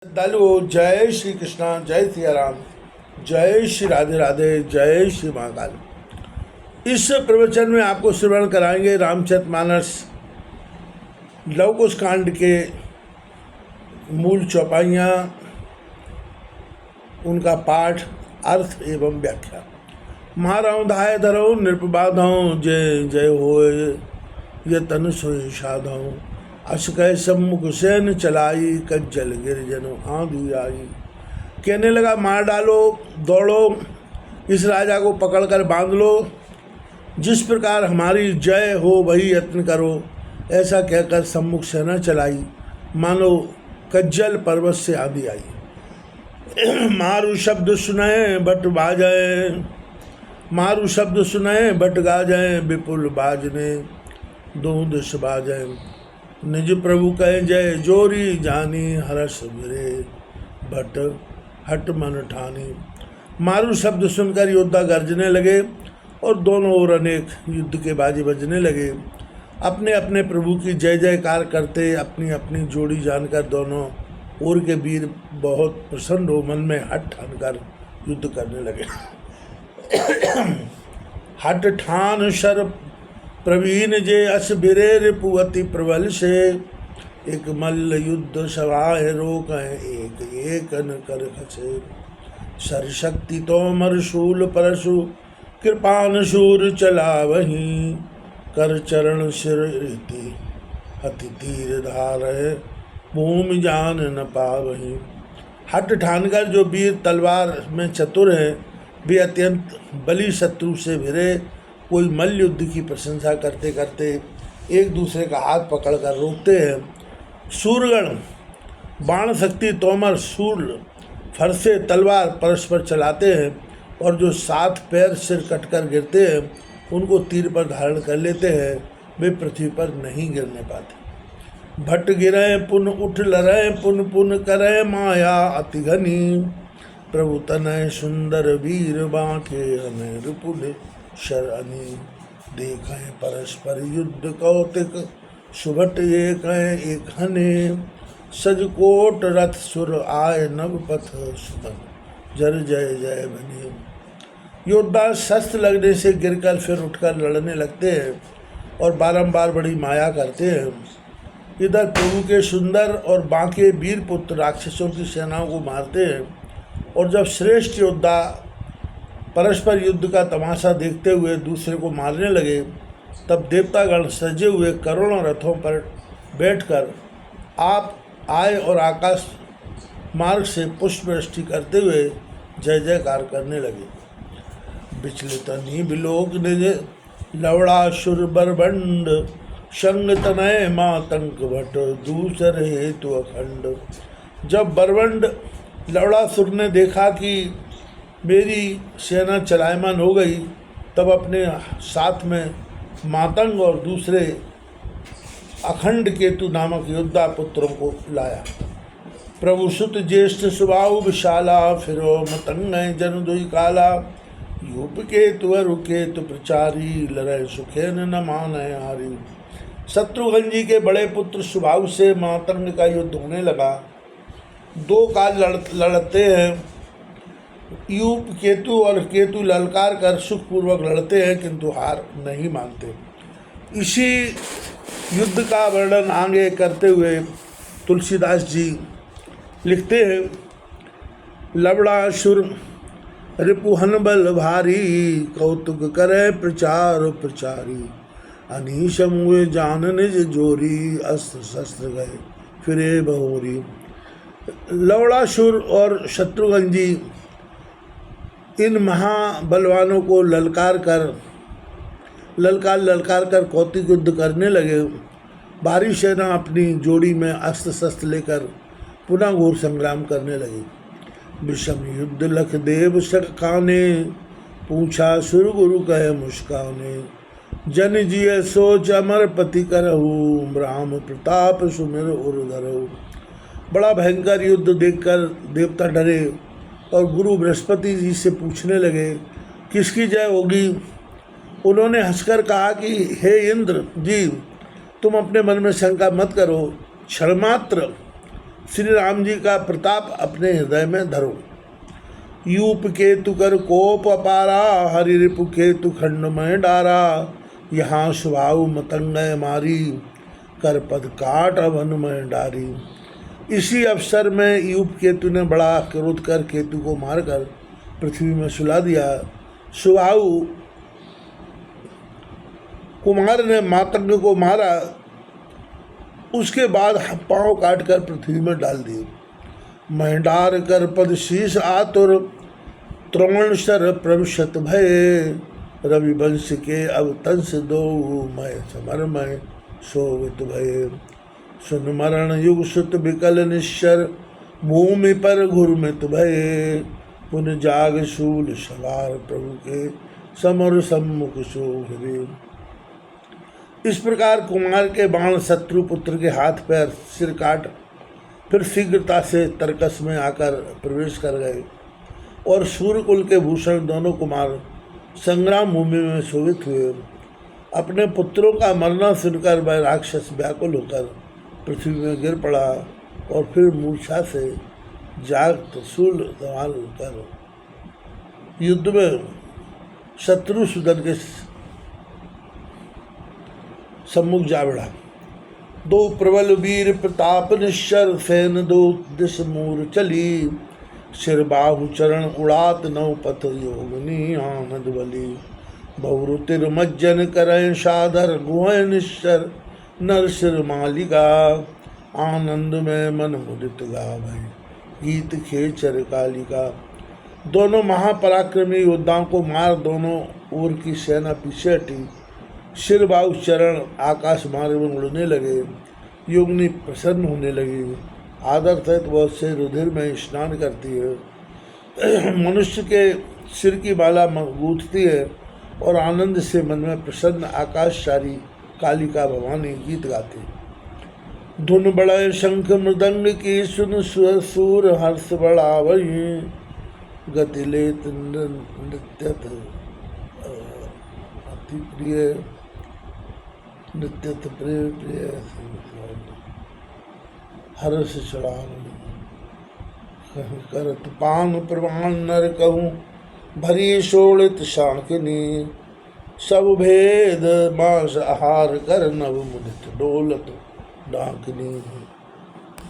श्रद्धालुओं, जय श्री कृष्णा, जय सिया राम, जय श्री राधे राधे, जय श्री महाकाल। इस प्रवचन में आपको श्रवण कराएंगे रामचरितमानस लव कुश कांड के मूल चौपाइयाँ, उनका पाठ, अर्थ एवं व्याख्या। मारऊ धाय धरऊ नृपबाधऊ, जय जय होय ये तनु सोई साधऊ। अस कह सम्मुख सैन चलाई, कज्जल गिरजनो आंधी आई। कहने लगा, मार डालो, दौड़ो, इस राजा को पकड़कर बांध लो, जिस प्रकार हमारी जय हो वही यत्न करो। ऐसा कहकर सम्मुख सेना चलाई, मानो कज्जल पर्वत से आंधी आई। मारु शब्द सुनाए बट बाजाए, मारु शब्द सुनाए बट गाजाए, विपुल बाजने दो दिश बाजाए। निज प्रभु कहे जय जोरी, जानी हर्ष गिरे भट हट मन ठानी। मारु शब्द सुनकर योद्धा गर्जने लगे और दोनों ओर अनेक युद्ध के बाजे बजने लगे। अपने अपने प्रभु की जय जयकार करते अपनी अपनी जोड़ी जानकर दोनों ओर के वीर बहुत प्रसन्न हो मन में हट ठान कर युद्ध करने लगे। हट ठान शर प्रवीण जे अस बिरे रिपुअति प्रबल से। एक मल्ल युद्ध सवाय रोक एक एक न कर खसे। सरशक्ति तोमर शूल परशु, कृपान शूर चला वहीं। कर चरण सिर रीति अति तीर धार, भूमि जान न पावहीं। हट ठानकर जो वीर तलवार में चतुर है, वे अत्यंत बली शत्रु से भिरे कोई मल्ल युद्ध की प्रशंसा करते करते एक दूसरे का हाथ पकड़कर रोकते हैं। सूरगण बाण शक्ति तोमर शूल फरसे तलवार परस्पर चलाते हैं, और जो 7 पैर सिर कटकर गिरते हैं उनको तीर पर धारण कर लेते हैं, वे पृथ्वी पर नहीं गिरने पाते। भट गिरें पुन उठ लरें, पुन पुन करें माया अति घनी। प्रभु तनय सुंदर वीर बांके, हमें रिपुल शरणी। देखें परस्पर युद्ध कौतिक, सुभट एक एक हने। सजकोट रथ सुर आय नव पथ, सुतन जर जय जय बने। योद्धा शस्त्र लगने से गिरकर फिर उठकर लड़ने लगते हैं और बारंबार बड़ी माया करते हैं। इधर प्रभु के सुंदर और बांके वीर पुत्र राक्षसों की सेनाओं को मारते हैं, और जब श्रेष्ठ योद्धा परस्पर युद्ध का तमाशा देखते हुए दूसरे को मारने लगे, तब देवतागण सजे हुए करोड़ों रथों पर बैठकर आप आए और आकाश मार्ग से पुष्पवृष्टि करते हुए जय जयकार करने लगे। विचलित नीबिलोक निज लवड़ा सुर बरबंड, संग तनय मातंक भट दूसर हेतु अखंड। जब बरबंड लवड़ासुर ने देखा कि मेरी सेना चलायमान हो गई, तब अपने साथ में मातंग और दूसरे अखंड केतु नामक योद्धा पुत्रों को लाया। प्रभु सुत ज्येष्ठ सुबाहु विशाला, फिरो मतंग जन दुई काला। यूप केतु अरु केतु प्रचारी, लड़े सुखेन न मानय हारी। शत्रुघ्न जी के बड़े पुत्र सुबाहु से मातंग का युद्ध होने लगा। 2 काल लड़ते हैं। यूप केतु और केतु ललकार कर सुखपूर्वक लड़ते हैं, किंतु हार नहीं मानते। इसी युद्ध का वर्णन आगे करते हुए तुलसीदास जी लिखते हैं, लवड़ासुर रिपुहन बल भारी, कौतुक करे प्रचार प्रचारी। अनीश मुए जान निज जोरी, अस्त्र शस्त्र गए फिरे बहोरी। लवड़ासुर और शत्रुघ्न जी इन महाबलवानों को ललकार कर कौतिक युद्ध करने लगे। भारी सेना अपनी जोड़ी में अस्त्र शस्त्र लेकर पुनः घोर संग्राम करने लगी। विषम युद्ध लख देव सकाने, पूछा सुर गुरु कहे मुस्काने। जन जिय सोच अमर पति करहु, राम प्रताप सुमिर उर धरहु। बड़ा भयंकर युद्ध देखकर देवता डरे और गुरु बृहस्पति जी से पूछने लगे, किसकी जय होगी। उन्होंने हंसकर कहा कि हे इंद्र जी, तुम अपने मन में शंका मत करो, क्षणमात्र श्री राम जी का प्रताप अपने हृदय में धरो। यूप केतु कर कोप अपारा, हरि रिपु केतु खंड में डारा। यहाँ स्वभाव मतंगय मारी, कर पद काट अवन में डारी। इसी अवसर में यूप केतु ने बड़ा क्रोध कर केतु को मारकर पृथ्वी में सुला दिया। सुबाहु कुमार ने मातंग को मारा, उसके बाद पांव काटकर पृथ्वी में डाल दिए। महिडार कर पद शीश आतुर, त्रोण सर प्रविशत भय। रवि वंश के अवतंस दो, मैं समरमय सोवित भय। सुन मरण युग सुत विकल निश्चर, भूमि पर घुरमित भय। पुन जाग शूल सवार प्रभु के, समर सम्मुख शोभरे। इस प्रकार कुमार के बाण शत्रु पुत्र के हाथ पैर सिर काट फिर शीघ्रता से तरकस में आकर प्रवेश कर गए और सूर्यकुल के भूषण दोनों कुमार संग्राम भूमि में शोभित हुए। अपने पुत्रों का मरना सुनकर वह राक्षस व्याकुल होकर पृथ्वी में गिर पड़ा और फिर मूर्छा से जाग त्रिशूल संभाल कर युद्ध में शत्रुसूदन के सम्मुख जा बढ़ा। दो प्रबल वीर प्रताप निश्चर, सेन दो दिश मूर चली। सिर बाहु चरण उड़ात नव पथ, योगनी आनंद बली। बहुरुतिर मज्जन करें साधर, गुह निश्चर नर सिर मालिका। आनंद में मन मुदित गावै, गीत खेचर कालिका। दोनों महापराक्रमी योद्धाओं को मार दोनों ओर की सेना पीछे हटी। सिर बाहु चरण आकाश मार्ग में उड़ने लगे। योगिनी प्रसन्न होने लगी। आदर सहित बहुत से रुधिर में स्नान करती है। मनुष्य के सिर की बाला गूंथती है और आनंद से मन में प्रसन्न आकाशचारी कालिका भवानी गीत गाती। धुन बड़े शंख मृदंग की, सुन सूर हर्ष बढ़ावई। गति लेत नृत्यत अति प्रिय, नृत्यत प्रिय प्रिय। हर्ष चढ़ावई करत पान प्रमाण नर कहूँ। भरी शोणित शांकिनी, सब भेद मांस आहार कर। नव मुदित डोलत डाकिनी।